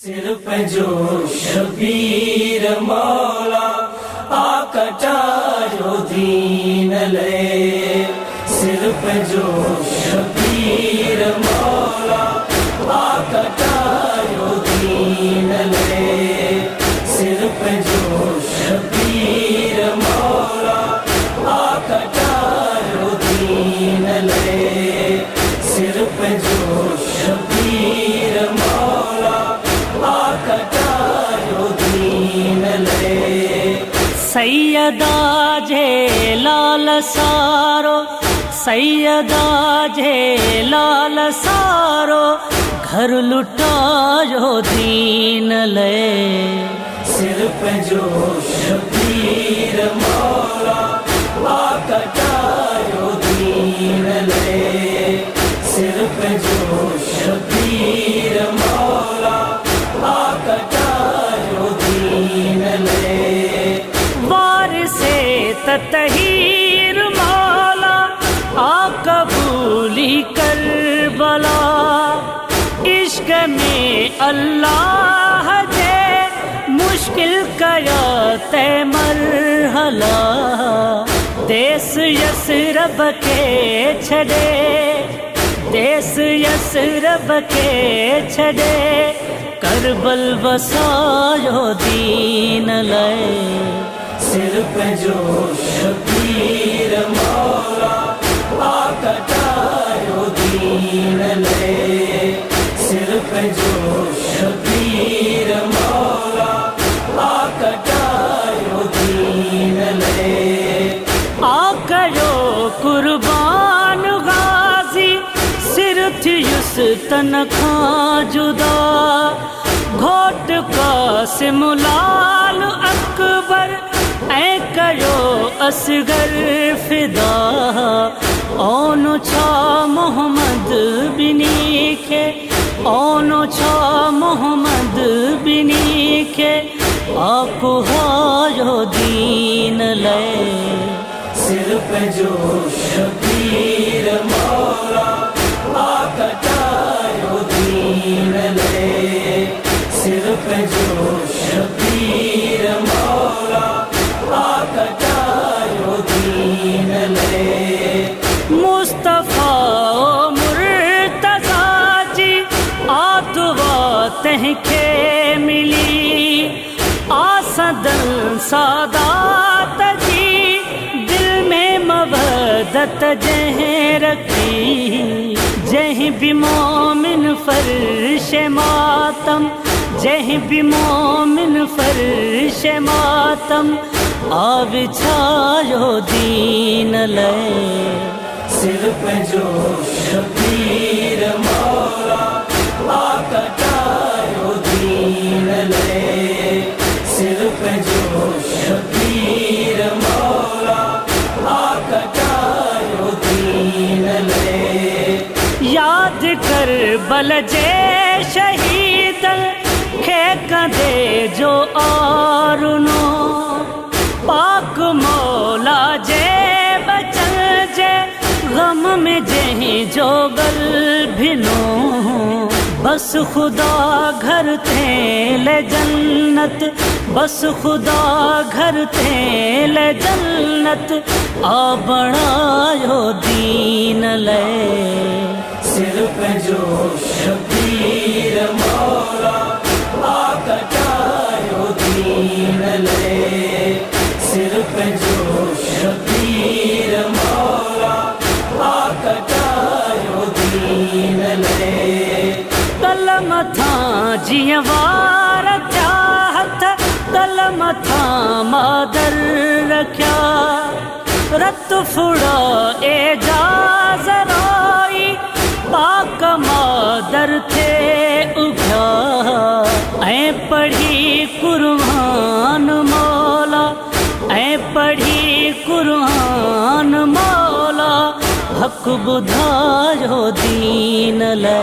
सिर पे जो शबीर मौला आकटा जो दीन ले, सिर पे जो शबीर मौला आकटा जो दीन ले, सिर पे जो शबीर मौला आकटा जो दीन ले, सिर पे जो शबीर मौला आकटा जो दीन ले। सैयदा जे लाल सारो, सैयदा जे लाल सारो, घर लुटायो दीन ले। सिर पे जो शबीर मौला आकटा जो दीन ले, सिर पे जो शबीर मौला आकटा जो दीन ले। वारिसे ततहीर मौला कबूली करबला, इश्क में अल्लाह जे मुश्किल कया ते मरहला। देश यसरब के छड़े, देश यसरब के छड़े, करबल वसायो दीन ले। सिर पे जो शबीर मौला आकटा जो दीन ले, सिर पे जो शबीर मौला आकटा जो दीन ले। आकरो कुर्बान गाजी, सिर थियुस तन खां जुदा, घोट कासिम लाल अकबर ऐ कयो असगर फिदा। ओनो छा मोहम्मद बिनी के, ओनो छा मोहम्मद बिनी के, आपको हायो दीन ले। सिर पे जो शबीर मौला आकटा जो दीन ले, सिर पे जो शबीर मौला आकटा जो दीन ले। मुस्तफा मुर्तजा जी आतवा तहके मिली, आसदन सादात जी दिल में मवदत जह रखी। जह भी मोमिन फर्श मातम, जह भी मोमिन फर्श मातम, बिछायो दीन ले। सिर पे जो शबीर मौला आकटा जो दीन ले, सिर पे जो शबीर मौला आकटा जो दीन ले। याद कर बल जे शहीदन खे कंदे जो आरुनो, पाक मौला जे बचन जे गम में जही जो गल भिनो। बस खुदा घर थे ले जन्नत, बस खुदा घर थे ले जन्नत, आ बनायो दीन ले। सिर पे जो शबीर मौला आकटा जो दीन ले, सिर पे जो शबीर मौला आकटा जो दीन ले। कलम था जिया वार चाहत, कलम था मादर रख्या, रत फुड़ा एजाज रोई, पाक मादर थे उठा। ऐ पढ़ी कुरान मौला, ऐ पढ़ी कुरान मौला, हक बुधायो दीन ले।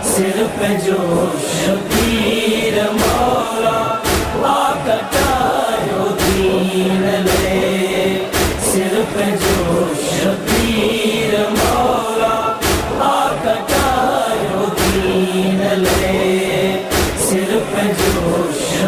सिर पे जो शबीर मौला आकटा जो दीन ले, सिर पे जो शबीर मौला आकटा जो दीन ले। शबीर